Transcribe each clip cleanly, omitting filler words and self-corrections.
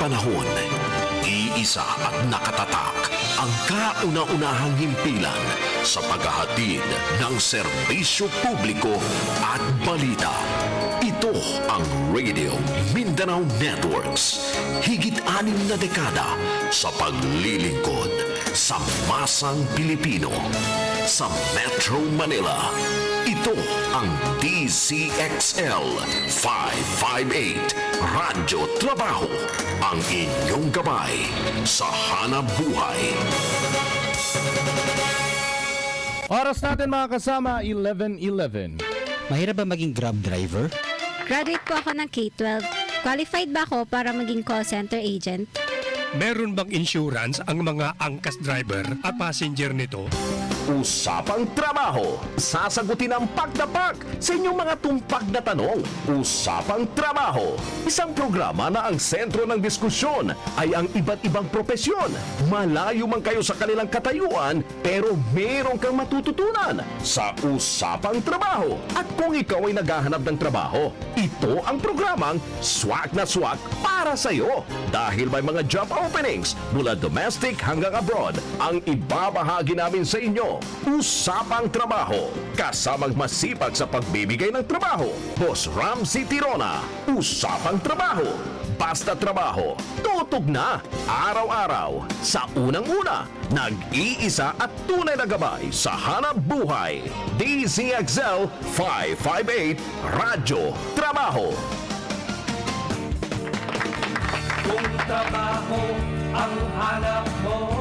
panahon, iisa at nakatatak ang kauna-unahang himpilan sa paghahatid ng serbisyo publiko at balita. Ito ang Radio Mindanao Networks. Higit 6 na dekada sa paglilingkod sa masang Pilipino. Sa Metro Manila, ito ang DZXL 558 Radyo Trabaho, ang inyong gabay sa hanap buhay. Oras natin mga kasama, 11:11. Mahirap ba maging Grab driver? Graduate po ako ng K-12. Qualified ba ako para maging call center agent? Meron bang insurance ang mga angkas driver at passenger nito? Usapang Trabaho. Sasagutin ang pagtapak sa inyong mga tumpag na tanong. Usapang Trabaho. Isang programa na ang sentro ng diskusyon ay ang iba't ibang propesyon. Malayo man kayo sa kanilang katayuan, pero meron kang matututunan sa Usapang Trabaho. At kung ikaw ay naghahanap ng trabaho, ito ang programang swak na swak para sa iyo. Dahil may mga job openings mula domestic hanggang abroad, ang ibabahagi namin sa inyo. Usapang Trabaho. Kasamang masipag sa pagbibigay ng trabaho, Boss Ramcy Tirona. Usapang Trabaho. Basta trabaho. Tutog na. Araw-araw. Sa unang-una, nag-iisa at tunay na gabay sa hanap buhay. DZXL 558 Radyo Trabaho. Kung trabaho ang hanap mo,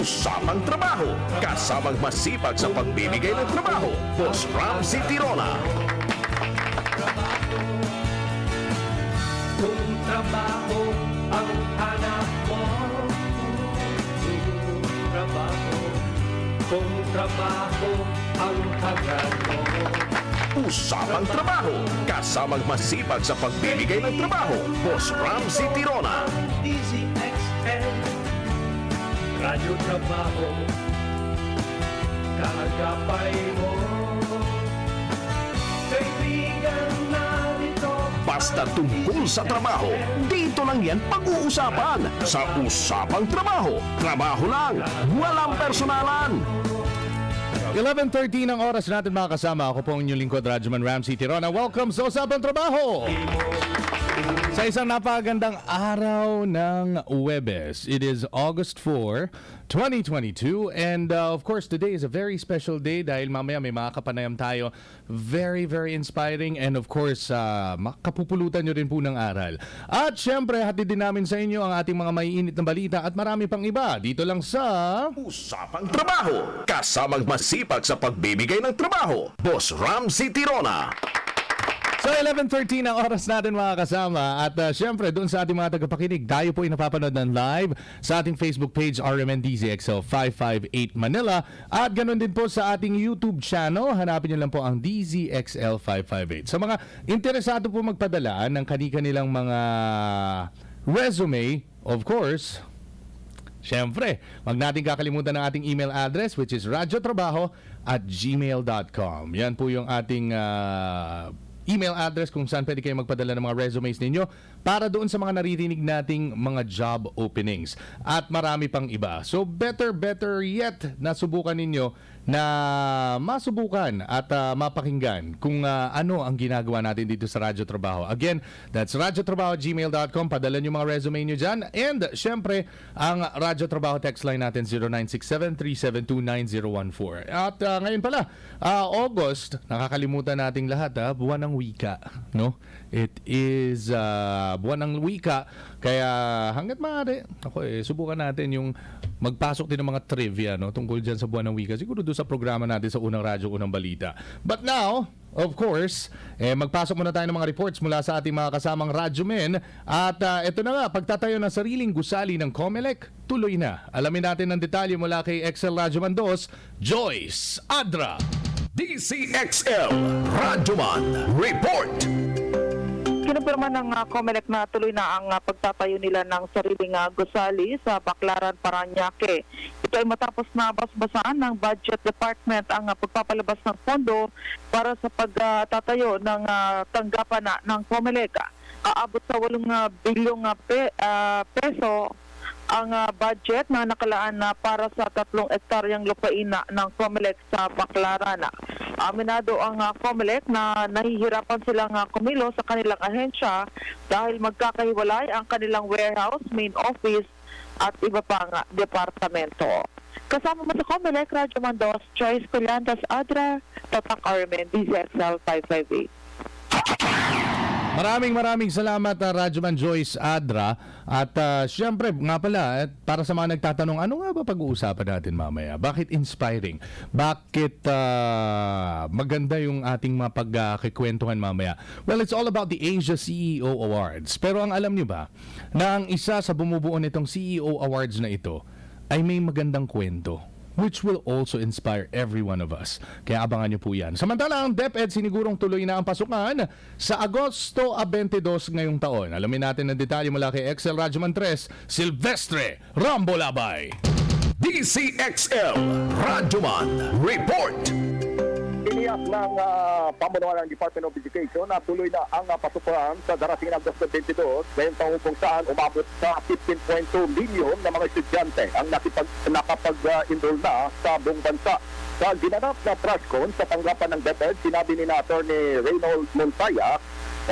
Usapang Trabaho. Kasamang masipag sa pagbibigay ng trabaho, Boss Ramcy Tirona. kung trabaho ang hanap mo, trabaho, kung trabaho ang hagad mo. Usapang Trabaho. Kasamang masipag sa pagbibigay ng trabaho, Boss Ramcy Tirona. DZXL Radyo Trabaho, kagapay mo, kaibigan narito. Basta tungkol sa trabaho, dito lang yan pag-uusapan. Sa Usapang Trabaho, trabaho lang, walang personalan. 11:13 ang oras natin mga kasama. Ako po ang inyong lingkod, Radyoman Ramcy Tirona. Welcome sa Usapang Trabaho! Sa isang napakagandang araw ng Huwebes. It is August 4, 2022. And of course, today is a very special day dahil mamaya may mga kapanayam tayo. Very, very inspiring. And of course, makapupulutan nyo rin po ng aral. At syempre, hatid din namin sa inyo ang ating mga maiinit na balita at marami pang iba. Dito lang sa Usapang Trabaho. Kasamang masipag sa pagbibigay ng trabaho, Boss Ramcy Tirona. So 11:13 ang oras natin mga kasama. At syempre doon sa ating mga tagapakinig, tayo po ay napapanood ng live sa ating Facebook page RMNDZXL 558 Manila. At ganoon din po sa ating YouTube channel. Hanapin nyo lang po ang DZXL 558. Sa mga interesado po magpadala ng kani-kanilang mga resume, of course, syempre, wag natin kakalimutan ng ating email address, which is radyotrabaho@gmail.com. Yan po yung ating email address kung saan pwede kayo magpadala ng mga resumes ninyo para doon sa mga naririnig nating mga job openings. At marami pang iba. So better yet na subukan ninyo na masubukan at mapakinggan kung ano ang ginagawa natin dito sa Radyo Trabaho. Again, that's radyotrabaho@gmail.com. Padala nyo mga resume nyo dyan. And syempre, ang Radyo Trabaho text line natin 0967-372-9014. At ngayon pala, August, nakakalimutan nating lahat, buwan ng wika, no? It is buwan ng wika, kaya hanggat maaari, subukan natin yung magpasok din ng mga trivia, no, tungkol dyan sa buwan ng wika. Siguro doon sa programa natin sa Unang Radyo, Unang Balita. But now, of course, magpasok muna tayo ng mga reports mula sa ating mga kasamang radyomen. At ito na nga, pagtatayo ng sariling gusali ng COMELEC, tuloy na. Alamin natin ang detalye mula kay XL Radyoman 2, Joyce Adra. DZXL Radyoman Report. Kinumpirma ng COMELEC na tuloy na ang pagtatayo nila ng sariling gusali sa Baclaran, Parañaque. Ito ay matapos na basbasaan ng Budget Department ang pagpapalabas ng pondo para sa pagtatayo ng tanggapan ng COMELEC. aabot sa 8 bilyong peso ang budget na nakalaan na para sa 3 ektaryang lupain ng COMELEC sa Baclaran. Aminado ang COMELEC na nahihirapan silang kumilo sa kanilang ahensya dahil magkakahiwalay ang kanilang warehouse, main office at iba pang departamento. Kasama mo sa COMELEC, Radyo Mandos, Joyce Colantas Adra, Tatak Armen, DZXL 558. Maraming salamat Radyoman Joyce Adra. At syempre nga pala, para sa mga nagtatanong, ano nga ba pag-uusapan natin mamaya? Bakit inspiring? Bakit maganda yung ating mga pagkikwentuhan mamaya? Well, it's all about the Asia CEO Awards. Pero ang alam niyo ba na ang isa sa bumubuo nitong CEO Awards na ito ay may magandang kwento, which will also inspire every one of us. Kaya abangan niyo po yan. Samantala, ang DepEd sinigurong tuloy na ang pasukan sa Agosto 22 ngayong taon. Alamin natin ang detalye mula kay XL Radyoman 3, Silvestre Rambolabay. DZXL Radyoman Report. Iniyak ng pamunuan ng Department of Education na tuloy na ang pasukan sa darating ng Agosto 22 ngayong taon kung saan umabot sa 15.2 milyon na mga estudyante ang nakapag-enroll na sa buong bansa. Sa ginanap na presscon sa tanggapan ng DepEd, sinabi ni Attorney Reynold Montaya,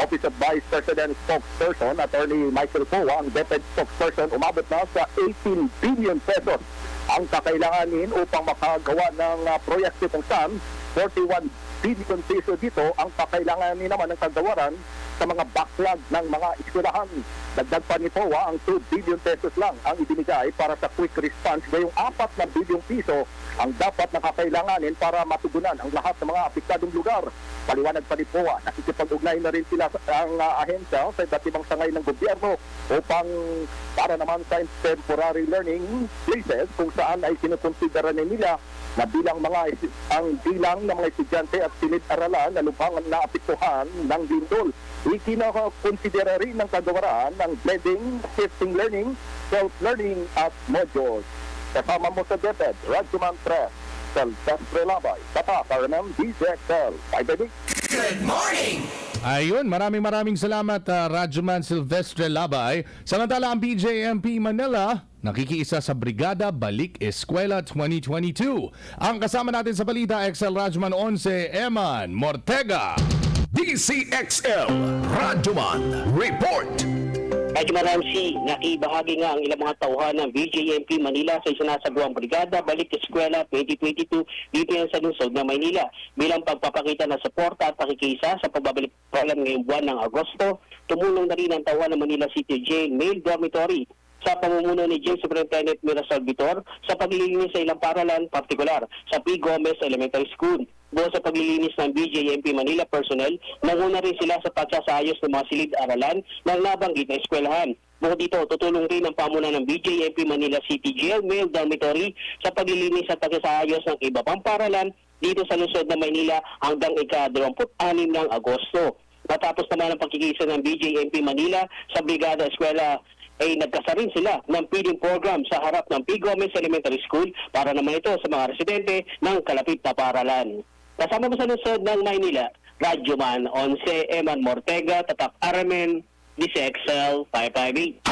Office of Vice President Spokesperson, Attorney Michael Poa, ang DepEd spokesperson, umabot na sa 18 billion pesos ang kakailanganin upang makagawa ng proyekto kung saan 41 billion peso dito ang kakailanganin naman ng kagawaran sa mga backlog ng mga eskwelahan. Dagdag pa ni POA, ang 2 billion pesos lang ang ibinigay para sa quick response, ngayong 4 na bilyong piso ang dapat nakakailanganin para matugunan ang lahat ng mga apektadong lugar. Paliwanag pa ni POA, nakikipag-ugnay na rin sila ang ahensya sa iba't ibang sangay ng gobyerno upang para naman sa temporary learning places kung saan ay kinukonsidera nila na ang bilang ng mga estudyante at silid-aralan na lubhang naapektuhan ng lindol. Ikinakonsidera rin ng kagawaran ng blending, shifting learning, self-learning at modules. Kasama mo sa DepEd, Radyoman 3, Silvestre Labay, Tatak Armen, DZXL 558. Good morning! Ayun, maraming salamat Radyoman Silvestre Labay. Samantala ang BJMP Manila nakikiisa sa Brigada Balik Eskwela 2022. Ang kasama natin sa balita, XL Radyoman 11, Eman Mortega. DZXL Radyoman Report. Radyoman Ramcy, nakibahagi nga ang ilang mga tauhan ng BJMP Manila sa isinasagawang Brigada Balik Eskwela 2022 dito yan sa lungsod ng Maynila. Bilang pagpapakita ng suporta at pakikisa sa pagbabalik program ngayong buwan ng Agosto, tumulong na rin ang tauhan ng Manila City Jail Male Dormitory sa pamumuno ni Jail Superintendent Mirasol Vitor sa paglilinis sa ilang paralan, partikular sa P. Gomez Elementary School. Buo sa paglilinis ng BJMP Manila personnel, nanguna rin sila sa pagsasayos ng mga silid-aralan ng nabanggit na eskwelahan. Bukod dito, tutulong rin ang pamunan ng BJMP Manila City Jail Male Dormitory sa paglilinis at pagsasayos ng iba pang paralan dito sa lungsod ng Maynila hanggang ika-26 ng Agosto. Matapos naman ang pagkikisa ng BJMP Manila sa Brigada Eskwela, ay nagkasarin sila ng feeding program sa harap ng P. Gomez Elementary School para naman ito sa mga residente ng kalapit na paralan. Kasama mo sa lungsod ng Maynila, Radyoman 11, Eman Mortega, Tatak Armen, DZXL 558.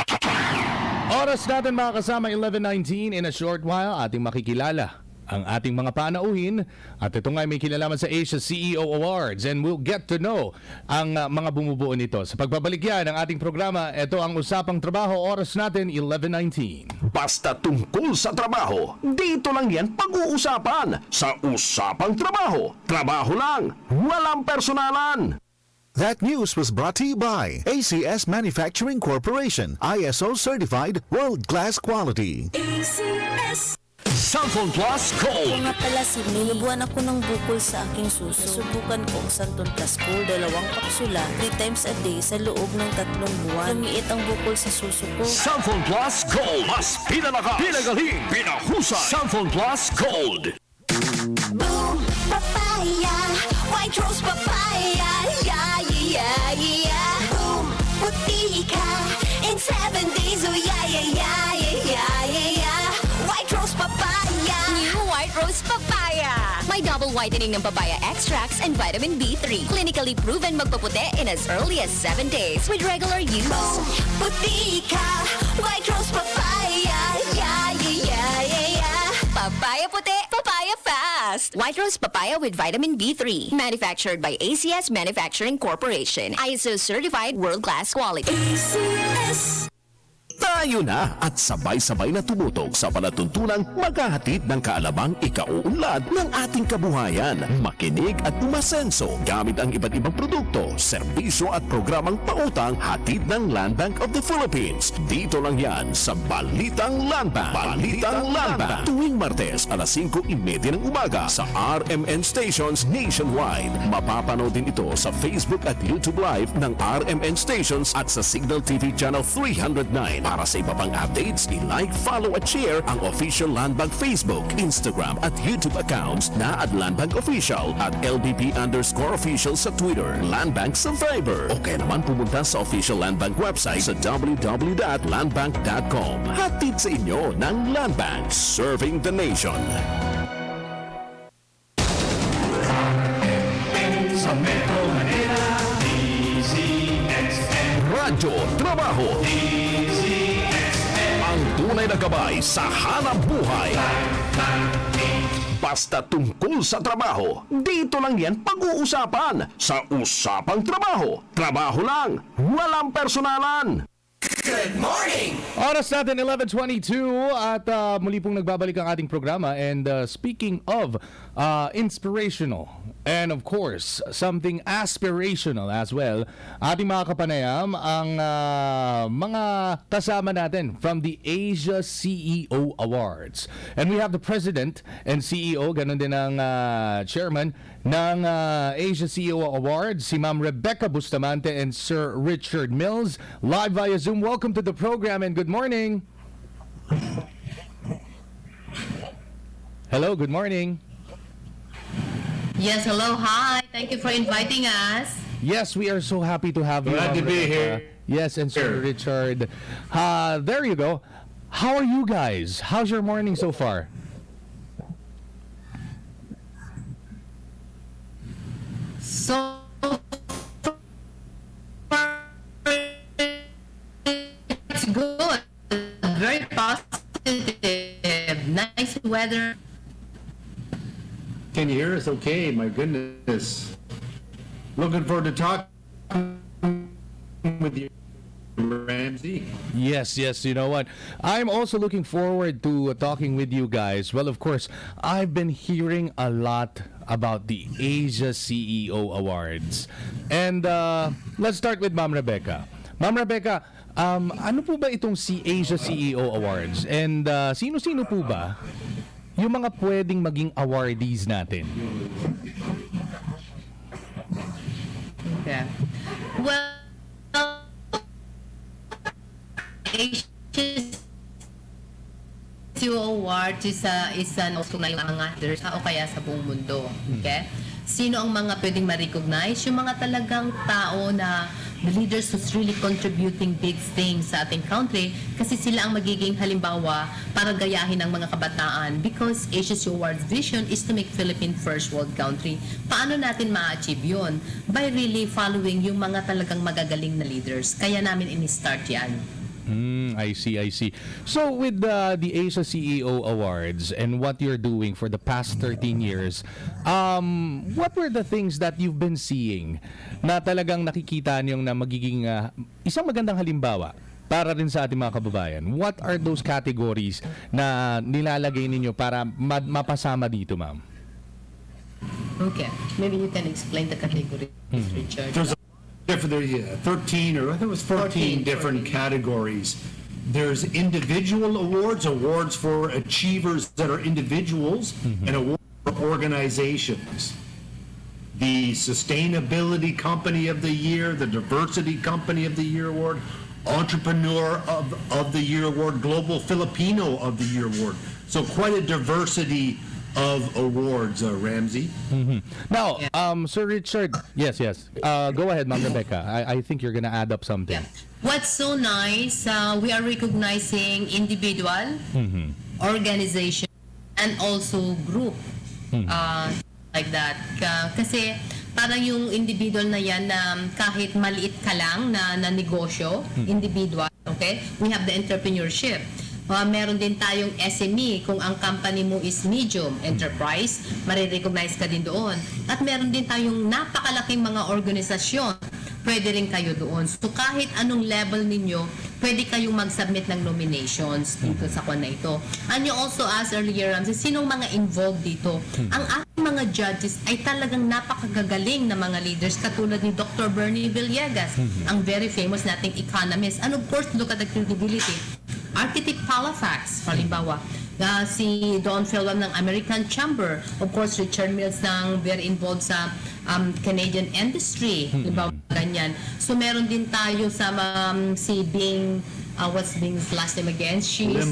Oras natin mga kasama, 11:19. In a short while, ating makikilala ang ating mga panauhin at ito nga may kinalaman sa Asia CEO Awards and we'll get to know ang mga bumubuo nito. Sa pagbabalik yan ng ating programa, ito ang Usapang Trabaho, oras natin 11:19. Basta tungkol sa trabaho, dito lang yan pag-uusapan sa Usapang Trabaho. Trabaho lang, walang personalan. That news was brought to you by ACS Manufacturing Corporation, ISO certified world-class quality. ACS. Cellphone Plus Gold. Kung nga pala, Sidney, nabuhan ako ng bukol sa aking suso. Subukan ko ang Santon Plus Gold, 2 kapsula, 3 times a day sa loob ng 3 buwan. Lumiit ang bukol sa suso ko. Cellphone Plus Gold. Mas pinalakas, pinagaling, pinahusay. Cellphone Plus Gold. Boom! Papaya! White Rose Papaya! Yeah, yeah, yeah! Boom! Puti ka! In 7 days, oh yeah, yeah, yeah, yeah, yeah, yeah! White Rose Papaya! New White Rose Papaya! May double whitening ng papaya extracts and vitamin B3. Clinically proven magpaputi in as early as 7 days with regular use. Puti ka, White Rose Papaya. Yeah, yeah, yeah, yeah, yeah. Papaya puti, papaya fast. White Rose Papaya with vitamin B3. Manufactured by ACS Manufacturing Corporation. ISO certified world-class quality. ACS. Tayo na at sabay-sabay na tumutok sa palatuntunang maghahatid ng kaalamang ikauunlad ng ating kabuhayan. Makinig at umasenso gamit ang iba't ibang produkto, serbisyo at programang pautang hatid ng Land Bank of the Philippines. Dito lang yan sa Balitang Land Bank. Balitang Land Bank. Tuwing Martes alas 5:30 ng umaga sa RMN stations nationwide. Mapapanood din ito sa Facebook at YouTube Live ng RMN stations at sa Signal TV Channel 309. Para sa iba pang updates, i-like, follow at share ang official Land Bank Facebook, Instagram at YouTube accounts na at Land Bank Official at LBP_official sa Twitter, Land Bank sa Viber. O kaya naman pumunta sa official Land Bank website sa www.landbank.com. Hatid sa inyo ng Land Bank, serving the nation. Sa Metro Manila, DZXL Radyo Trabaho. Ang tunay na gabay sa hanap buhay. Basta tungkol sa trabaho, dito lang yan pag-uusapan sa Usapang Trabaho. Trabaho lang, walang personalan. Good morning! Oras natin 11:22 at muli pong nagbabalik ang ating programa, and speaking of inspirational and of course something aspirational as well, ating mga kapanayam ang mga kasama natin from the Asia CEO Awards, and we have the President and CEO, ganun din ang Chairman ng Asia CEO Awards, si Ma'am Rebecca Bustamante and Sir Richard Mills, live via Zoom. Welcome to the program and good morning. Hello, good morning. Yes, hello, hi. Thank you for inviting us. Yes, we are so happy to have you. Glad to Ma'am be Rebecca. here. Yes, and Sir Richard. There you go. How are you guys? How's your morning so far? So, it's good. Very positive. Nice weather. Can you hear us okay? My goodness. Looking forward to talking with you, Ramsey. Yes, you know what? I'm also looking forward to talking with you guys. Well, of course, I've been hearing a lot about the Asia CEO Awards. And let's start with Ma'am Rebecca. Ma'am Rebecca, ano po ba itong Asia CEO Awards? And sino-sino po ba yung mga pwedeng maging awardees natin? Okay. Well, Asia CEO Awards is an also na yung mga leaders o kaya sa buong mundo. Okay? Sino ang mga pwedeng ma-recognize? Yung mga talagang tao na the leaders who's really contributing big things sa ating country, kasi sila ang magiging halimbawa para gayahin ang mga kabataan, because ACC Awards vision is to make Philippines first world country. Paano natin ma-achieve yun? By really following yung mga talagang magagaling na leaders. Kaya namin in-start yan. I see. So with the Asia CEO Awards and what you're doing for the past 13 years, what were the things that you've been seeing na talagang nakikita niyo na magiging isang magandang halimbawa para rin sa ating mga kababayan? What are those categories na nilalagay ninyo para mapasama dito, ma'am? Okay. Maybe you can explain the category, Richard. There's 13 or I think it was 14 different categories. There's individual awards for achievers that are individuals, and awards for organizations. The Sustainability Company of the Year, the Diversity Company of the Year Award, Entrepreneur of the Year Award, Global Filipino of the Year Award. So quite a diversity of awards, Ramsey. Now, Sir Richard, yes. Go ahead, Ma'am Rebecca. I think you're gonna add up something. Yeah. What's so nice, we are recognizing individual, organization, and also group. like that. Kasi parang yung individual na yan na kahit maliit ka lang na negosyo, individual, okay? We have the entrepreneurship. Meron din tayong SME, kung ang company mo is medium enterprise, marirecognize ka din doon. At meron din tayong napakalaking mga organisasyon, pwede rin kayo doon. So kahit anong level ninyo, pwede kayong mag-submit ng nominations dito sa kwan na ito. And you also asked earlier, Ramsey, sinong mga involved dito? Ang ating mga judges ay talagang napakagagaling na mga leaders, katulad ni Dr. Bernie Villegas, ang very famous nating economist. And of course, look at the credibility. Architect Palafax, halimbawa, si Don Felwam ng American Chamber, of course Richard Mills ng very involved sa Canadian industry, halimbawa ganyan. So meron din tayo sa si Bing, what's Bing's last name again? She is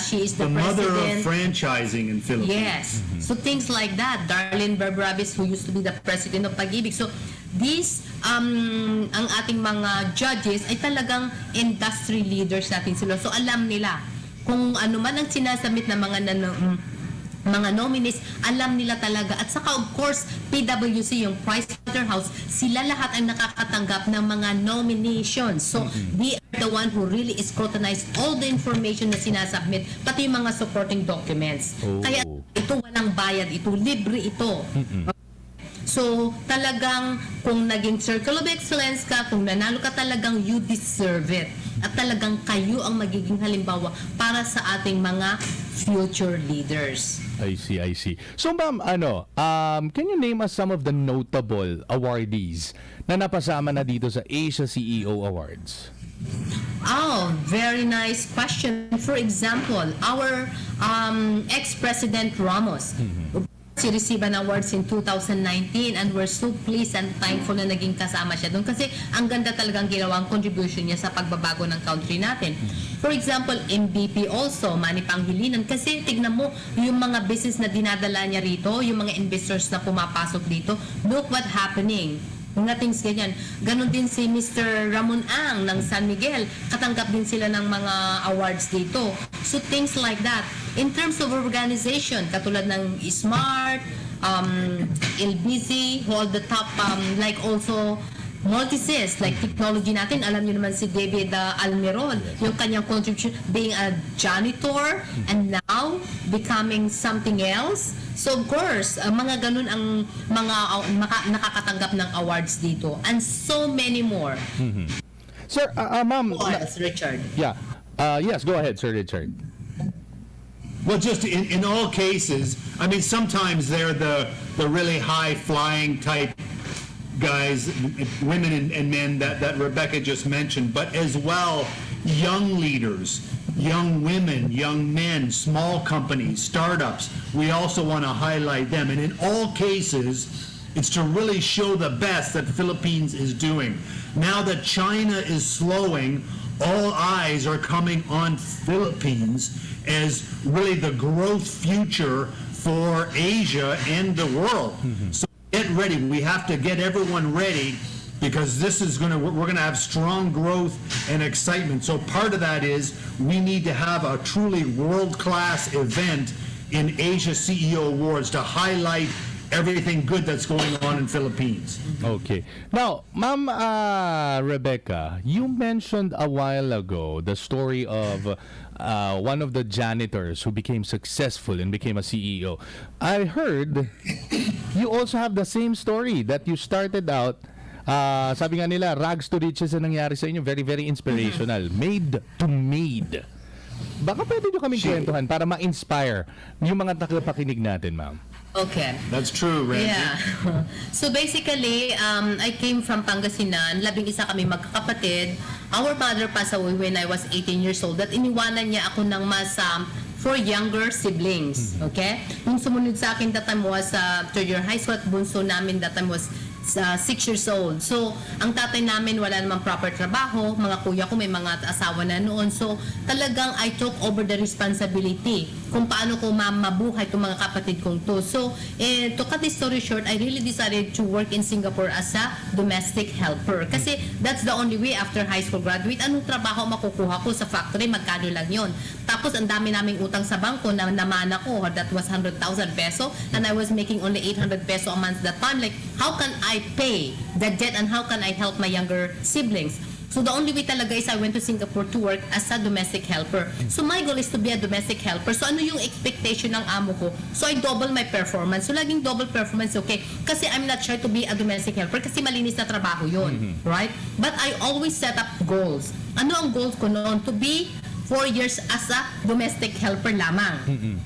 she is the mother president of franchising in Philippines. Yes. So things like that. Darlene Berbravis, who used to be the president of Pag-ibig. So these ang ating mga judges ay talagang industry leaders natin sila. So alam nila kung ano man ang sinasubmit ng mga nominees, alam nila talaga. At saka of course, PwC, yung Pricewaterhouse, sila lahat ay nakakatanggap ng mga nominations. So they are the one who really scrutinize all the information na sinasubmit, pati yung mga supporting documents. Kaya ito walang bayad, ito libre ito. So, talagang kung naging Circle of Excellence ka, kung nanalo ka, talagang you deserve it. At talagang kayo ang magiging halimbawa para sa ating mga future leaders. I see. So ma'am, can you name us some of the notable awardees na napasama na dito sa Asia CEO Awards? Oh, very nice question. For example, our ex-President Ramos, she received an awards in 2019 and we're so pleased and thankful na naging kasama siya doon kasi ang ganda talagang ginawang contribution niya sa pagbabago ng country natin. For example, MVP also, Manny Pangilinan, kasi tignan mo yung mga business na dinadala niya rito, yung mga investors na pumapasok dito, look what happening. Mga things ganyan. Ganon din si Mr. Ramon Ang ng San Miguel. Katanggap din sila ng mga awards dito. So things like that. In terms of organization, katulad ng Smart, LBZ, who all the top, like also Multisys, like technology natin, alam niyo naman si David Almirol, yung kanyang contribution being a janitor and now becoming something else. So of course, mga ganun ang mga nakakatanggap ng awards dito and so many more. Sir, ma'am. Yes, Richard. Yeah. Yes, go ahead, Sir Richard. Well, just in all cases, I mean, sometimes they're the really high-flying type guys, women and men that Rebecca just mentioned, but as well, young leaders, young women, young men, small companies, startups. We also want to highlight them. And in all cases, it's to really show the best that Philippines is doing. Now that China is slowing, all eyes are coming on Philippines as really the growth future for Asia and the world. So get ready. We have to get everyone ready because we're gonna have strong growth and excitement. So part of that is we need to have a truly world-class event in Asia CEO Awards to highlight everything good that's going on in Philippines. Okay. Now, Ma'am Rebecca, you mentioned a while ago the story of one of the janitors who became successful and became a CEO. I heard you also have the same story that you started out, sabi nga nila, rags to riches ang nangyari sa inyo. Very, very inspirational. Made to made. Baka pwede nyo kaming kwentuhan para ma-inspire yung mga tagapakinig natin, ma'am. Okay. That's true, Ramsey. Yeah. So basically, I came from Pangasinan. 11 kami magkakapatid. Our mother passed away when I was 18 years old. At iniwanan niya ako ng mas 4 younger siblings. Okay? Yung sumunod sa akin that time was third year high school at bunso namin that time was 6 years old. So, ang tatay namin wala namang proper trabaho. Mga kuya ko may mga asawa na noon. So, talagang I took over the responsibility kung paano ko mabuhay itong mga kapatid kong to. So, to cut this story short, I really decided to work in Singapore as a domestic helper. Kasi that's the only way after high school graduate. Anong trabaho makukuha ko sa factory? Magkano lang yon. Tapos, ang dami naming utang sa bangko na namana ko. That was 100,000 peso. And I was making only 800 peso a month that time. Like, how can I pay the debt and how can I help my younger siblings? So the only way talaga is I went to Singapore to work as a domestic helper. So my goal is to be a domestic helper. So ano yung expectation ng amo ko? So I double my performance. So laging double performance, okay? Kasi I'm not sure to be a domestic helper kasi malinis na trabaho yun. Right? But I always set up goals. Ano ang goals ko noon? To be 4 years as a domestic helper lamang.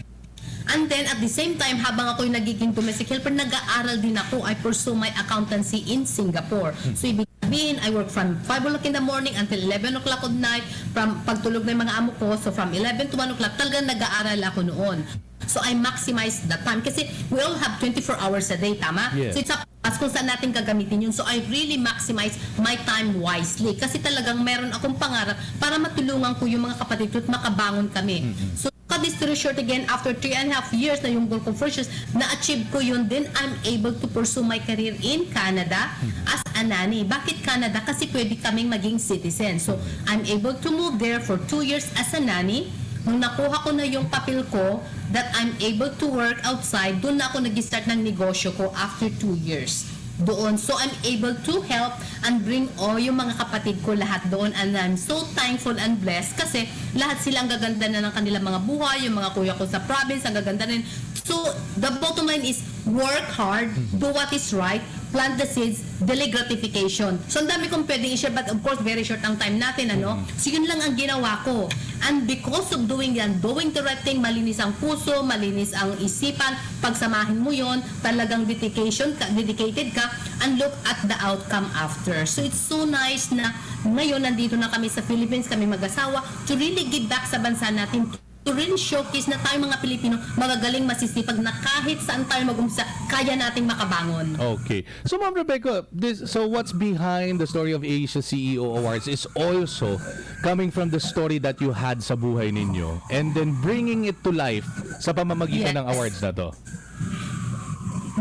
And then, at the same time, habang ako yung nagiging domestic helper, nag-aaral din ako. I pursue my accountancy in Singapore. So, ibig sabihin, I work from 5 o'clock in the morning until 11 o'clock at night. From pagtulog ng mga amo ko, so from 11 to 1 o'clock, talagang nag-aaral ako noon. So, I maximize the time. Kasi we all have 24 hours a day, tama? Yes. So, it's up to us kung saan natin gagamitin yun. So, I really maximize my time wisely. Kasi talagang meron akong pangarap para matulungan ko yung mga kapatid ko at makabangon kami. So, cut this story short again, after 3.5 years na yung goal ko for years, na-achieve ko yun, then I'm able to pursue my career in Canada as a nanny. Bakit Canada? Kasi pwede kaming maging citizen. So, I'm able to move there for 2 years as a nanny. Nung nakuha ko na yung papel ko that I'm able to work outside, doon na ako nag-start ng negosyo ko after 2 years. Doon. So, I'm able to help and bring all yung mga kapatid ko lahat doon. And I'm so thankful and blessed kasi lahat silang gaganda na ng kanilang mga buhay. Yung mga kuya ko sa province, ang gaganda rin. So, the bottom line is work hard, do what is right, plant the seeds, delay gratification. So, ang dami kong pwedeng i-share, but of course, very short ang time natin, ano? So, yun lang ang ginawa ko. And because of doing yan, doing the right thing, malinis ang puso, malinis ang isipan, pagsamahin mo yon, talagang dedicated ka, and look at the outcome after. So, it's so nice na ngayon, nandito na kami sa Philippines, kami mag-asawa, to really give back sa bansa natin, to really showcase na tayo mga Pilipino magagaling, masisipag na kahit saan tayo mag-umpisa, kaya nating makabangon. Okay. So, Ma'am Rebecca, so what's behind the story of Asia CEO Awards is also coming from the story that you had sa buhay ninyo and then bringing it to life sa pamamagitan ng awards na to.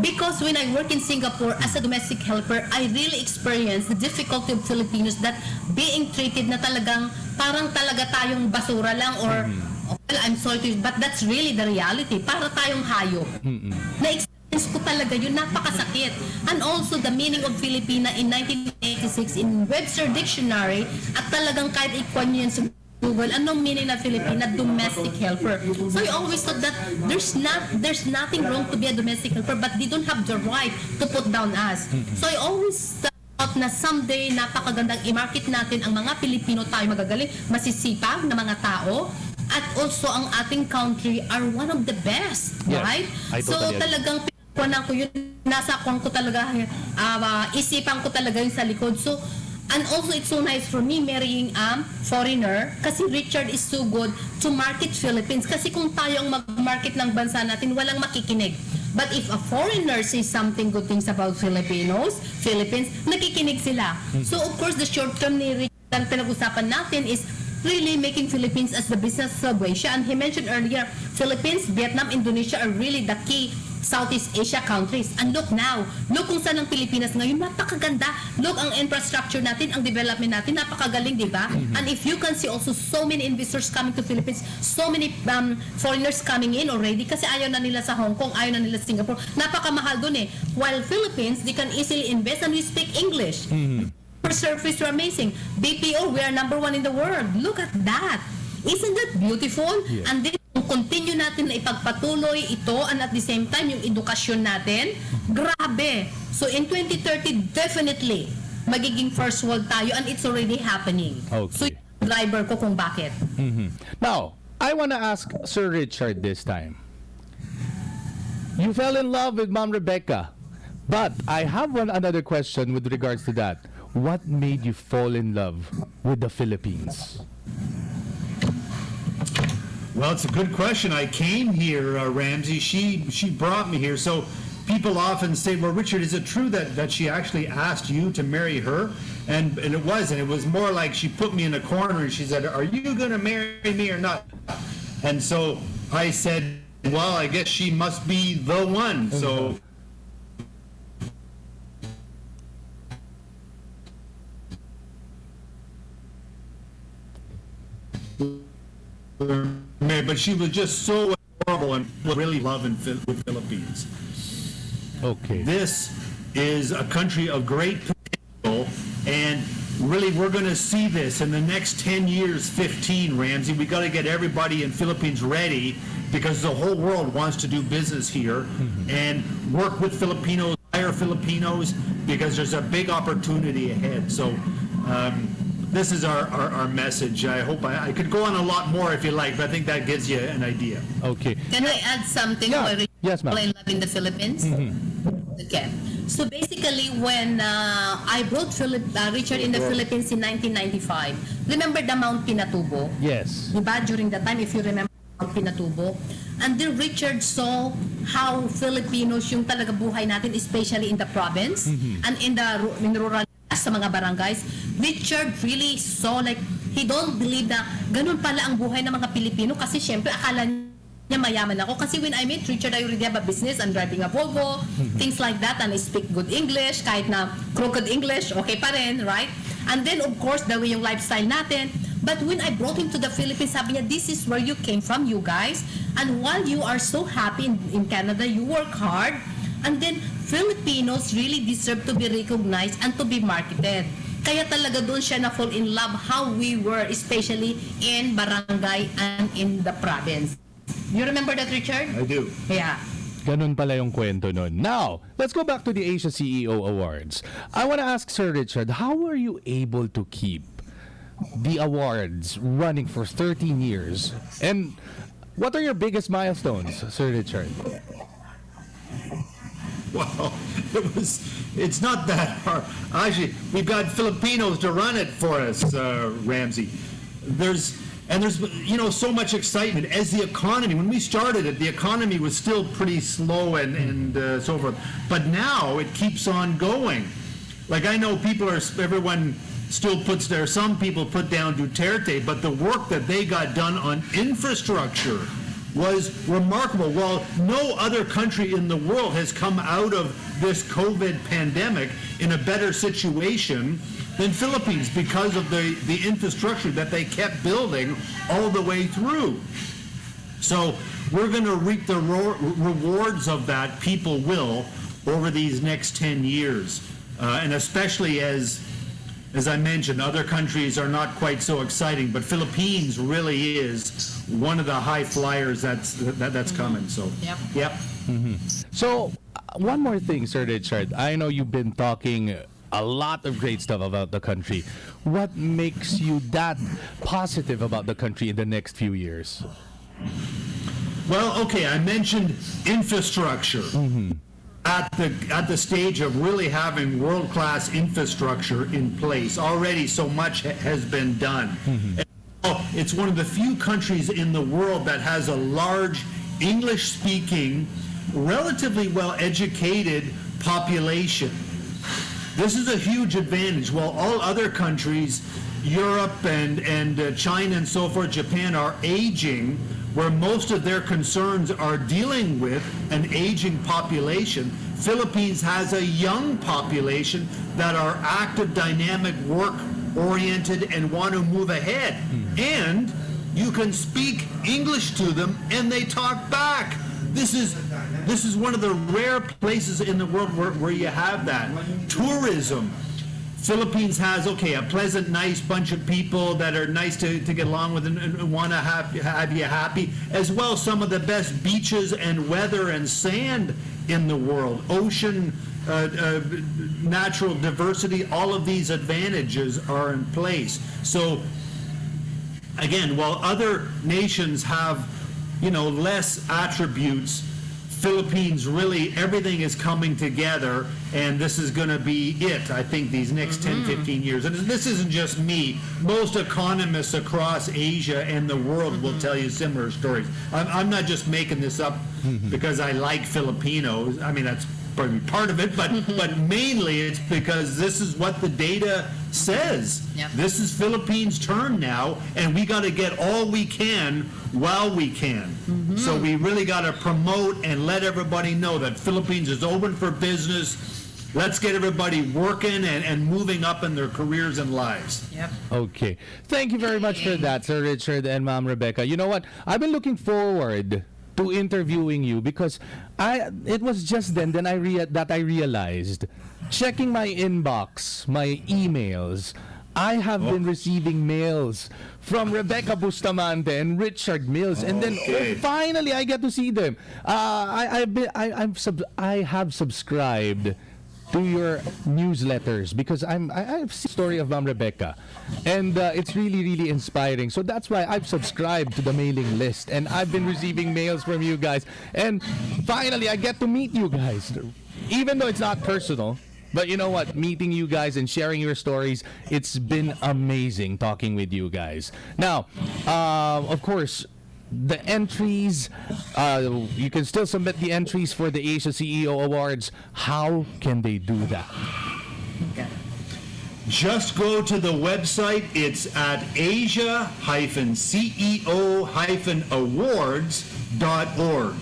Because when I work in Singapore as a domestic helper, I really experienced the difficulty of Filipinos that being treated na talagang parang talaga tayong basura lang or well, I'm sorry to you, but that's really the reality. Para tayong hayop. Na-experience ko talaga yun, napakasakit. And also the meaning of Filipina in 1986 in Webster Dictionary, at talagang kahit ikuan nyo yan sa Google, anong meaning na Filipina? Domestic helper. So I always thought that there's nothing wrong to be a domestic helper, but they don't have the right to put down us. So I always thought na someday napakagandang i-market natin ang mga Pilipino, tayo magagaling, masisipag na mga tao, at also ang ating country are one of the best, yes, right? I So totally talagang pinagkuhanan ko yun, nasa kuwan ko talaga, isipan ko talaga yun sa likod. So, and also it's so nice for me marrying a foreigner kasi Richard is so good to market Philippines. Kasi kung tayo ang mag-market ng bansa natin, walang makikinig. But if a foreigner says something good things about Philippines, nakikinig sila. So of course, the short term ni Richard ang pinag-usapan natin is really making Philippines as the business subway siya. And he mentioned earlier, Philippines, Vietnam, Indonesia are really the key Southeast Asia countries. And look now, look kung saan ang Pilipinas ngayon, napakaganda. Look ang infrastructure natin, ang development natin, napakagaling, di ba? And if you can see also so many investors coming to Philippines, so many foreigners coming in already, kasi ayaw na nila sa Hong Kong, ayaw na nila sa Singapore, napakamahal dun eh. While Philippines, they can easily invest and we speak English. Service are amazing. BPO, we are number 1 in the world. Look at that. Isn't that beautiful? Yeah. And then, continue natin na ipagpatuloy ito and at the same time, yung edukasyon natin, grabe. So, in 2030, definitely, magiging first world tayo and it's already happening. Okay. So, yung driver ko kung bakit. Now, I wanna ask Sir Richard this time. You fell in love with Ma'am Rebecca, but I have another question with regards to that. What made you fall in love with the Philippines? Well, it's a good question. I came here, Ramsey. She brought me here. So people often say, well, Richard, is it true that she actually asked you to marry her? And it was. And it was more like she put me in a corner and she said, are you going to marry me or not? And so I said, well, I guess she must be the one. So but she was just so adorable and really loving with Philippines. Okay. This is a country of great potential, and really we're going to see this in the next 10 years, 15, Ramsey. We got to get everybody in Philippines ready because the whole world wants to do business here and work with Filipinos, hire Filipinos, because there's a big opportunity ahead. So this is our message. I hope I could go on a lot more if you like, but I think that gives you an idea. Okay. Can I add something? Yeah. Yes, ma'am. In love in the Philippines? Okay. So basically, when I brought Richard in the Philippines in 1995, remember the Mount Pinatubo? Yes. Diba? During that time, if you remember Mount Pinatubo. And then Richard saw how Filipinos yung talaga buhay natin, especially in the province and in rural sa mga barangays. Richard really saw, like, he don't believe na ganun pala ang buhay ng mga Pilipino kasi syempre akala niya mayaman ako. Kasi when I met Richard, I already have a business. I'm driving a Volvo, things like that, and I speak good English, kahit na crooked English, okay pa rin, right? And then, of course, the way yung lifestyle natin. But when I brought him to the Philippines, sabi niya, this is where you came from, you guys. And while you are so happy in Canada, you work hard. And then, Filipinos really deserve to be recognized and to be marketed. Kaya talaga doon siya na fall in love how we were, especially in barangay and in the province. You remember that, Richard? I do. Yeah. Ganun pala yung kwento nun. Now, let's go back to the Asia CEO Awards. I want to ask Sir Richard, how were you able to keep the awards running for 13 years? And what are your biggest milestones, Sir Richard? Well, it's not that hard. Actually, we've got Filipinos to run it for us, Ramsey. There's so much excitement as the economy. When we started it, the economy was still pretty slow and so forth. But now it keeps on going. Like, I know everyone still some people put down Duterte, but the work that they got done on infrastructure was remarkable. Well, no other country in the world has come out of this COVID pandemic in a better situation than Philippines because of the infrastructure that they kept building all the way through. So we're going to reap the rewards of that, people will, over these next 10 years. And especially as I mentioned, other countries are not quite so exciting, but Philippines really is one of the high flyers that's coming. So, yep. So, one more thing, Sir Richard. I know you've been talking a lot of great stuff about the country. What makes you that positive about the country in the next few years? Well, okay, I mentioned infrastructure. At the stage of really having world-class infrastructure in place. Already so much has been done. It's one of the few countries in the world that has a large English-speaking, relatively well-educated population. This is a huge advantage. While all other countries, Europe and China and so forth, Japan, are aging, where most of their concerns are dealing with an aging population, Philippines has a young population that are active, dynamic, work-oriented, and want to move ahead. And you can speak English to them, and they talk back. This is one of the rare places in the world where you have that. Tourism. Philippines has, a pleasant, nice bunch of people that are nice to get along with and want to have you happy, as well as some of the best beaches and weather and sand in the world, ocean, natural diversity, all of these advantages are in place. So, again, while other nations have, less attributes, Philippines, really, everything is coming together, and this is going to be it, I think, these next 10, 15 years. And this isn't just me. Most economists across Asia and the world will tell you similar stories. I'm not just making this up because I like Filipinos. I mean, that's probably part of it, but mainly it's because this is what the data says. Yep. This is Philippines' turn now, and we got to get all we can while we can. So we really got to promote and let everybody know that Philippines is open for business. Let's get everybody working and moving up in their careers and lives. Yep. Okay. Thank you very much for that, Sir Richard and Ma'am Rebecca. You know what? I've been looking forward to interviewing you because it was just then that I realized, checking my inbox, my emails, I have been receiving mails from Rebecca Bustamante and Richard Mills, and then finally I get to see them. I have subscribed to your newsletters because I have seen the story of Ma'am Rebecca, and it's really inspiring. So that's why I've subscribed to the mailing list, and I've been receiving mails from you guys, and finally I get to meet you guys, even though it's not personal. But you know what? Meeting you guys and sharing your stories, it's been amazing talking with you guys. Now, of course, the entries, you can still submit the entries for the Asia CEO Awards. How can they do that? Okay. Just go to the website. It's at asia-ceo-awards.org,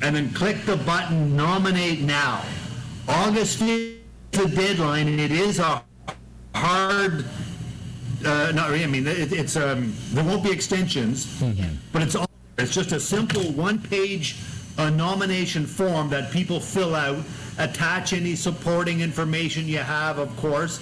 and then click the button Nominate Now. August 5th is the deadline, and it is a hard. Not really. I mean, it's there won't be extensions, but it's just a simple one-page nomination form that people fill out. Attach any supporting information you have, of course,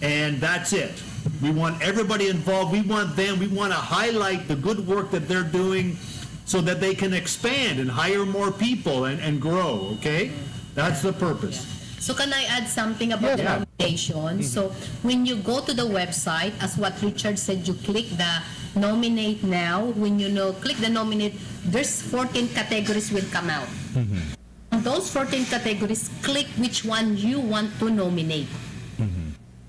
and that's it. We want everybody involved. We want them. We want to highlight the good work that they're doing, so that they can expand and hire more people and grow. Okay, that's the purpose. So can I add something about the nomination? So when you go to the website, as what Richard said, you click the Nominate Now. When you click the Nominate, there's 14 categories will come out. On those 14 categories, click which one you want to nominate.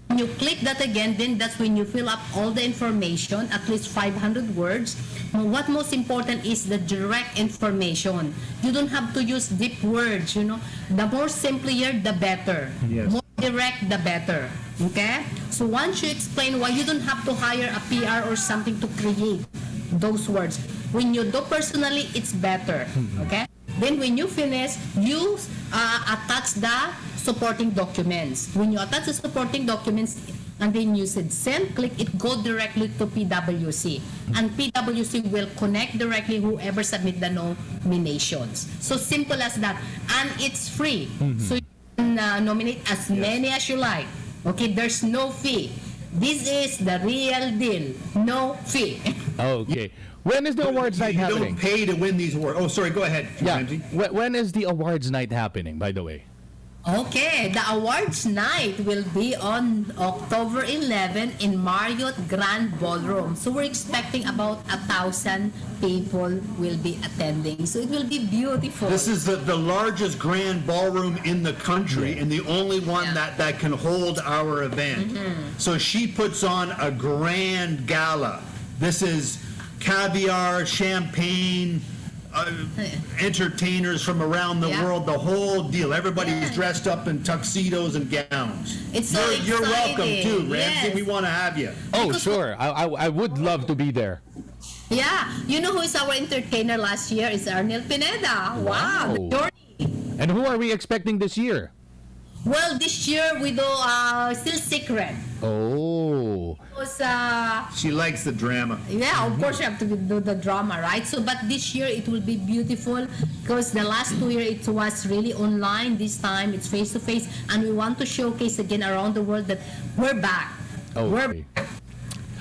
When you click that again, then that's when you fill up all the information, at least 500 words. What most important is the direct information. You don't have to use deep words, The more simpler, the better. Yes. More direct, the better. Okay? So once you explain why you don't have to hire a PR or something to create those words. When you do personally, it's better. Okay? Then when you finish, you attach the supporting documents. When you attach the supporting documents, and then you said send, click it, go directly to PwC. And PwC will connect directly whoever submit the nominations. So simple as that. And it's free. So you can nominate as many as you like. Okay, there's no fee. This is the real deal. No fee. Okay. When is the awards night happening? You don't pay to win these awards. Oh, sorry, go ahead. Yeah. Ramsey. When is the awards night happening, by the way? Okay, the awards night will be on October 11 in Marriott Grand Ballroom. So we're expecting about 1,000 people will be attending. So it will be beautiful. This is the largest grand ballroom in the country, and the only one that can hold our event. So she puts on a grand gala. This is caviar, champagne, entertainers from around the world, the whole deal. Everybody's dressed up in tuxedos and gowns. It's so You're welcome too, Ramsey. Yes. We want to have you. Oh, sure. I would love to be there. Yeah, you know who is our entertainer last year? Is Arnel Pineda. Wow, the journey. And who are we expecting this year? Well, this year we do still secret. Oh. Because, She likes the drama. yeah, of course you have to do the drama, right? So, but this year it will be beautiful because the last 2 years it was really online. This time it's face to face, and we want to showcase again around the world that we're back. Okay.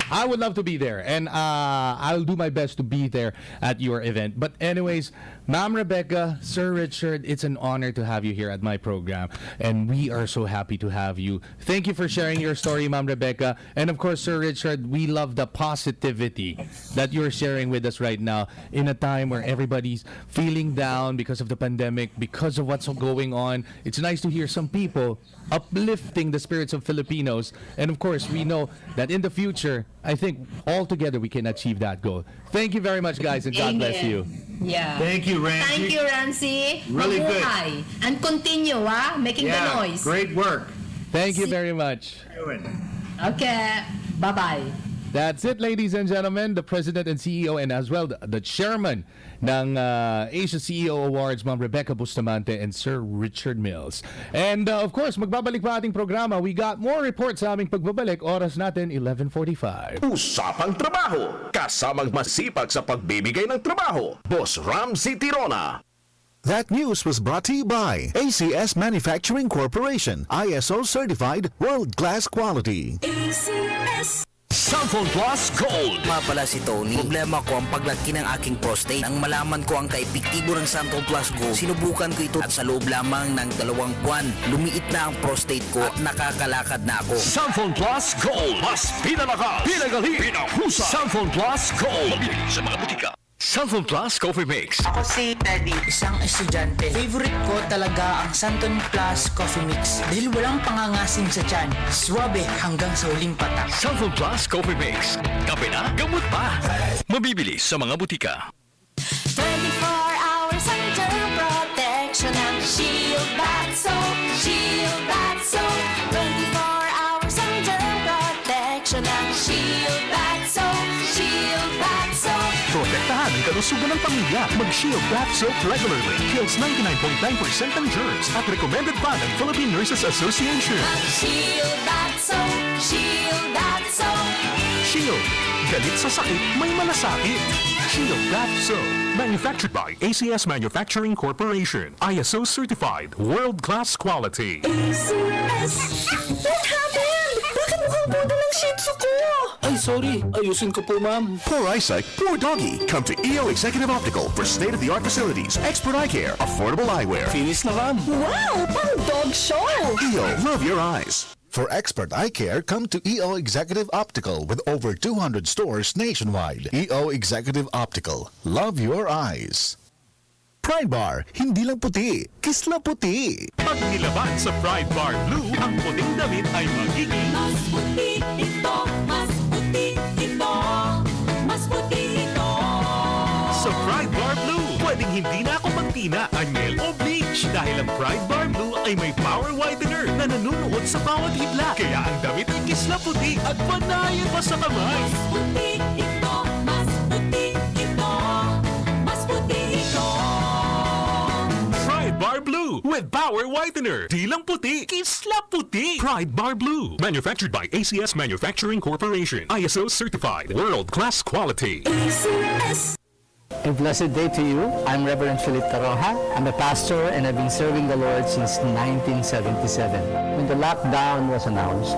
I would love to be there, and I'll do my best to be there at your event. But anyways, Ma'am Rebecca, Sir Richard, it's an honor to have you here at my program, and we are so happy to have you. Thank you for sharing your story, Ma'am Rebecca. And of course, Sir Richard, we love the positivity that you're sharing with us right now in a time where everybody's feeling down because of the pandemic, because of what's going on. It's nice to hear some people uplifting the spirits of Filipinos. And of course, we know that in the future, I think all together we can achieve that goal. Thank you very much, guys, and God bless you. Yeah. Thank you, Ramsey. Thank you, Ramsey. Really good. Mabuhay. And continue, making the noise. Great work. Thank you very much. Okay. Bye-bye. That's it, ladies and gentlemen. The President and CEO and as well the Chairman ng Asia CEO Awards, Ma'am Rebecca Bustamante and Sir Richard Mills. And of course, magbabalik pa ating programa. We got more reports sa aming pagbabalik. Oras natin, 11:45. Usapang Trabaho, kasamang masipag sa pagbibigay ng trabaho. Boss Ramcy Tirona. That news was brought to you by ACS Manufacturing Corporation, ISO certified world-class quality. ACS. Cellphone Plus Gold. Pala si Tony. Problema ko ang paglaki ng aking prostate. Nang malaman ko ang kaepektibo ng Cellphone Plus Gold, sinubukan ko ito at sa loob lamang ng 2 buwan, lumiit na ang prostate ko at nakakalakad na ako. Cellphone Plus Gold. Mas pinalakas, pinagali, pinahusa. Cellphone Plus Gold. Mabili sa mga butika. Cellphone Plus Coffee Mix. Ako si Teddy, isang estudyante. Favorite ko talaga ang Santon Plus Coffee Mix dahil walang pangangasim sa tiyan. Swabe hanggang sa huling patak. Cellphone Plus Coffee Mix. Kape na, gamot pa. Mabibili sa mga butika. 24 hours under protection ng Shield Bath Soap. Shield Bath Soap. 24 hours under protection ng Shield Bath Soap. Shield Bath Soap. Protektahan ang kalusugan ng pamilya. Mag-Shield Bath Soap regularly. Kills 99.9% ng germs at recommended pa ng Philippine Nurses Association. Shield Bath Soap. Shield Bath Soap. Shield. Galit sa sakit, may malasakit. Shield Bath Soap. Manufactured by ACS Manufacturing Corporation. ISO certified. World-class quality. ACS. What happened? Bakit mukhang buda ng Shih Tzu ko? Ay, sorry. Ayusin ko po, ma'am. Poor eyesight, poor doggy. Come to EO Executive Optical for state-of-the-art facilities, expert eye care, affordable eyewear. Finish na, ma'am. Wow, pang dog show! EO, love your eyes. For expert eye care, come to EO Executive Optical with over 200 stores nationwide. EO Executive Optical. Love your eyes. Pride Bar, hindi lang puti, kisla puti. Pag nilaban sa Pride Bar Blue, ang puting damit ay magiging Mas puti ito, mas puti ito, mas puti ito. sa Pride Bar Blue. Pwedeng hindi na ako magtina, anyel o bleach dahil ang Pride Bar Blue ay may power whitener na nanunuot sa bawat hibla. Kaya ang damit ay kisla puti at panayan pa sa kamay. Mas puti ito, mas puti ito, mas puti ito. Pride Bar Blue with power whitener. Di lang puti, kisla puti. Pride Bar Blue. Manufactured by ACS Manufacturing Corporation. ISO certified. World-class quality. ACS. A blessed day to you. I'm Reverend Philip Taroja. I'm a pastor and I've been serving the Lord since 1977. When the lockdown was announced,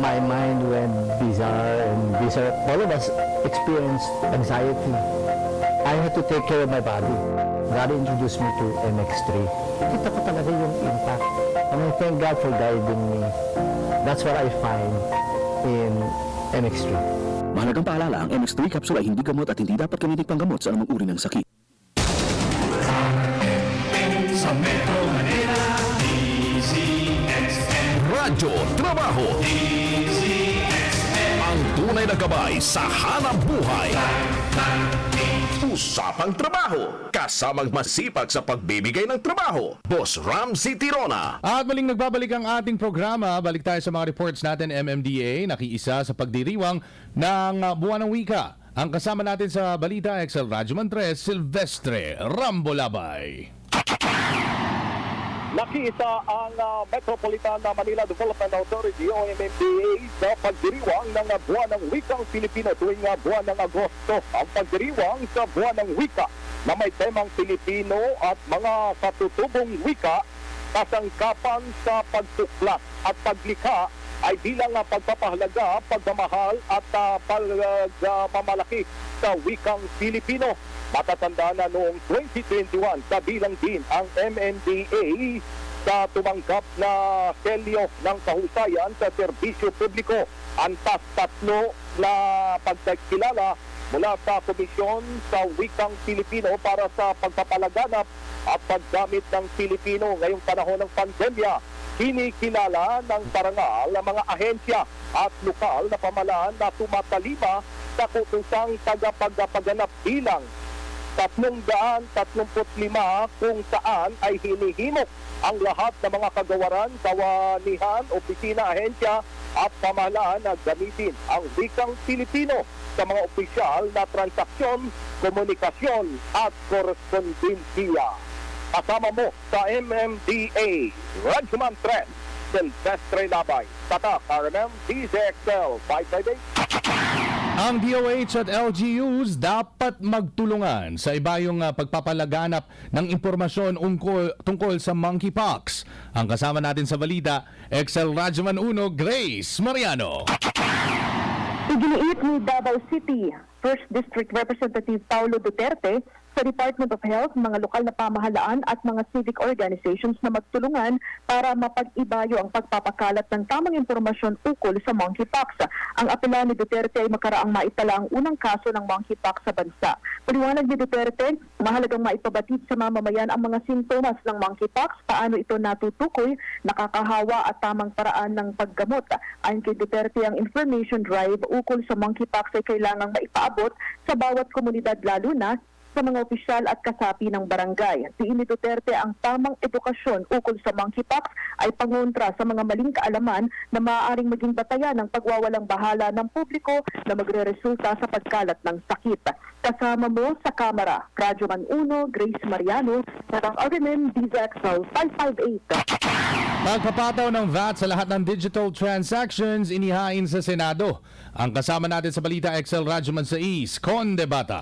my mind went bizarre and bizarre. All of us experienced anxiety. I had to take care of my body. God introduced me to MX3. Kita ko talaga yung impact. And I thank God for guiding me. That's what I find in MX3. Mahalagang paalala, ang MX3 capsule ay hindi gamot at hindi dapat gamitin panggamot sa anumang uri ng sakit. Sa Metro Manila, DZXL Radyo Trabaho. DZXL. Ang tunay na gabay sa hanap buhay. Usapang Trabaho, kasamang masipag sa pagbibigay ng trabaho. Boss Ramcy Tirona. At maling nagbabalik ang ating programa. Balik tayo sa mga reports natin. MMDA nakiisa sa pagdiriwang ng Buwan ng Wika. Ang kasama natin sa Balita XL Radyo Mantres, Silvestre Rambolabay. Nakiisa ang Metropolitan Manila Development Authority o MMDA sa pagdiriwang ng Buwan ng Wikang Pilipino tuwing buwan ng Agosto. Ang pagdiriwang sa Buwan ng Wika na may temang Pilipino at mga katutubong wika, kasangkapan sa pagtuklas at paglikha ay bilang pagpapahalaga, pagmamahal at pagmamalaki sa wikang Pilipino. Matatanda na noong 2021, kabilang din ang MMDA sa tumanggap na selyo ng kahusayan sa serbisyo publiko. Antas 3 na pagkakilala mula sa Komisyon sa Wikang Pilipino para sa pagpapalaganap at paggamit ng Pilipino ngayong panahon ng pandemya. Kinikilala ng parangal ang mga ahensya at lokal na pamahalaan na tumatalima sa kutusang tagapagpaganap bilang 335 kung saan ay hinihimok ang lahat ng mga kagawaran, kawanihan, opisina, ahensya at pamahalaan na gamitin ang wikang Pilipino sa mga opisyal na transaksyon, komunikasyon at korespondensiya. Kasama mo sa MMDA, Radyoman 3, Silvestre Labay, Tatak, RMM, DZXL 558. Ang DOH at LGUs dapat magtulungan sa ibayong pagpapalaganap ng impormasyon tungkol sa monkeypox. Ang kasama natin sa balita, XL Radyoman 1, Grace Mariano. Iginiit ni Davao City First District Representative Paulo Duterte sa Department of Health, mga lokal na pamahalaan at mga civic organizations na magtulungan para mapag-ibayo ang pagpapakalat ng tamang impormasyon ukol sa monkeypox. Ang apela ni Duterte ay makaraang maitala ang unang kaso ng monkeypox sa bansa. Paliwanag ni Duterte, mahalagang maipabatid sa mamamayan ang mga sintomas ng monkeypox, paano ito natutukoy, nakakahawa at tamang paraan ng paggamot. Ayon kay Duterte, ang information drive ukol sa monkeypox ay kailangang maipaabot sa bawat komunidad, lalo na sa mga opisyal at kasapi ng barangay. Tiin ni Duterte, ang tamang edukasyon ukol sa monkeypox ay pangontra sa mga maling kaalaman na maaaring maging batayan ng pagwawalang bahala ng publiko na magreresulta sa pagkalat ng sakit. Kasama mo sa kamera, Radyoman 1, Grace Mariano, Tatang RMM, DZXL 558. Pagpapataw ng VAT sa lahat ng digital transactions inihain sa Senado. Ang kasama natin sa balita, XL Radyoman sa East, Conde Bata.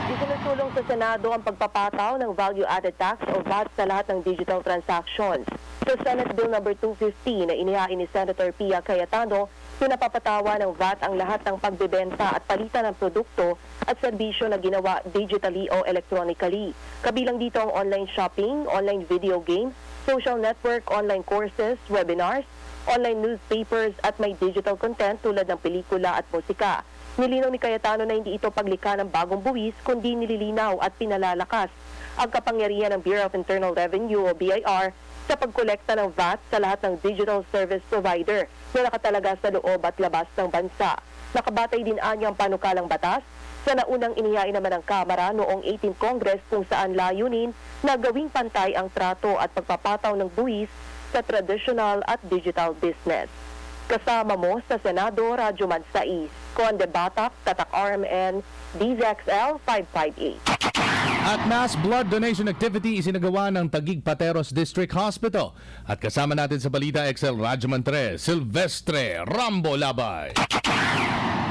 Isinusulong sa Senado ang pagpapataw ng value-added tax o VAT sa lahat ng digital transactions. Sa Senate Bill No. 250 na inihain ni Senator Pia Cayetano, pinapapatawa ng VAT ang lahat ng pagbebenta at palitan ng produkto at serbisyo na ginawa digitally o electronically. Kabilang dito ang online shopping, online video game, social network, online courses, webinars, online newspapers at may digital content tulad ng pelikula at musika. Nilinaw ni Cayetano na hindi ito paglikha ng bagong buwis kundi nililinaw at pinalalakas ang kapangyarihan ng Bureau of Internal Revenue o BIR sa pagkolekta ng VAT sa lahat ng digital service provider na nakatalaga sa loob at labas ng bansa. Nakabatay din anya ang panukalang batas sa naunang inihain naman ng Kamara noong 18th Congress kung saan layunin na gawing pantay ang trato at pagpapataw ng buwis sa traditional at digital business. Kasama mo sa Senado, Radyoman sa East, Conde Batak, Tatak RMN, DZXL 558. At mass blood donation activity isinagawa ng Taguig Pateros District Hospital. At kasama natin sa balita, XL Radyoman 3, Silvestre Rambo Labay.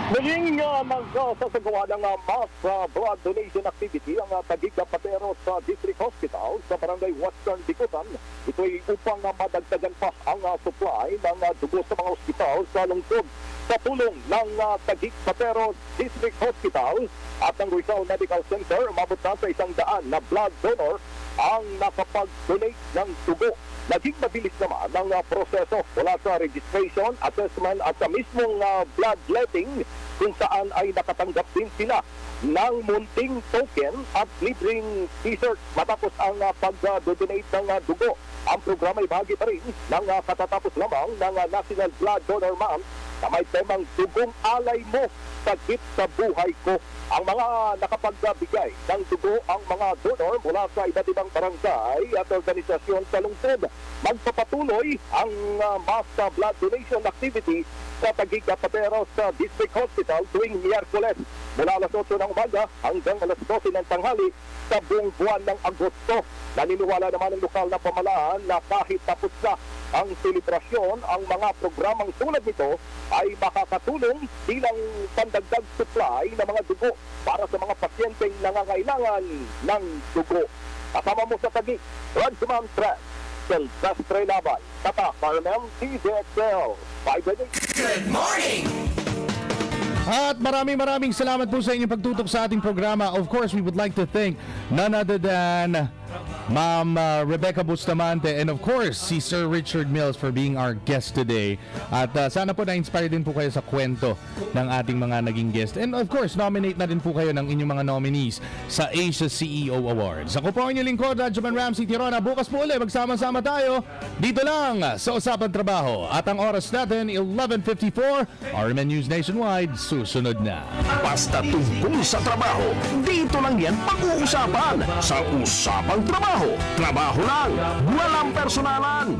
Naging magsasagawa ng mass blood donation activity ang Taguig Pateros District Hospital sa Barangay Western Bikutan. Ito ay upang madagdagan pa ang supply ng dugo sa mga ospital sa lungsod. Sa tulong ng Taguig Pateros District Hospital at ng Rizal Medical Center, umabot na sa 100 na blood donor ang nakapag-donate ng dugo. Naging mabilis naman ang proseso mula sa registration, assessment at sa mismong bloodletting kung saan ay nakatanggap din sila ng munting token at libreng t-shirt matapos ang pag-donate ng dugo. Ang programa ay bahagi pa rin ng katatapos lamang ng National Blood Donor Month na may temang dugong alay mo, sagip sa buhay ko. Ang mga nakapagbigay ng dugo ang mga donor mula sa iba't ibang barangay at organisasyon sa lungsod. Magpapatuloy ang mass blood donation activity sa Taguig Pateros District Hospital tuwing Miyerkules mula alas 8 ng umaga hanggang alas 12 ng tanghali sa buong buwan ng Agosto. Naniniwala naman ng lokal na pamahalaan na kahit tapos na ang selebrasyon, ang mga programang tulad nito ay makakatulong bilang pandagdag supply ng mga dugo para sa mga pasyenteng nangangailangan ng dugo. Kasama mo sa Taguig, Radyoman 3, Silvestre Labay, Tatak, RMM, DZXL 558. Good morning! At maraming salamat po sa inyong pagtutok sa ating programa. Of course, we would like to thank none other than Ma'am Rebecca Bustamante, and of course, si Sir Richard Mills for being our guest today. At sana po na-inspire din po kayo sa kwento ng ating mga naging guest. And of course, nominate na din po kayo ng inyong mga nominees sa Asia CEO Awards. Ako po ang inyong lingkod, Radyoman Ramcy Tirona. Bukas po ulit, magsama-sama tayo dito lang sa Usapang Trabaho. At ang oras natin, 11:54, RMN News Nationwide, susunod na. Basta tungkol sa trabaho, dito lang yan pag-uusapan sa Usapang Trabaho. Trabaho lang, walang personalan.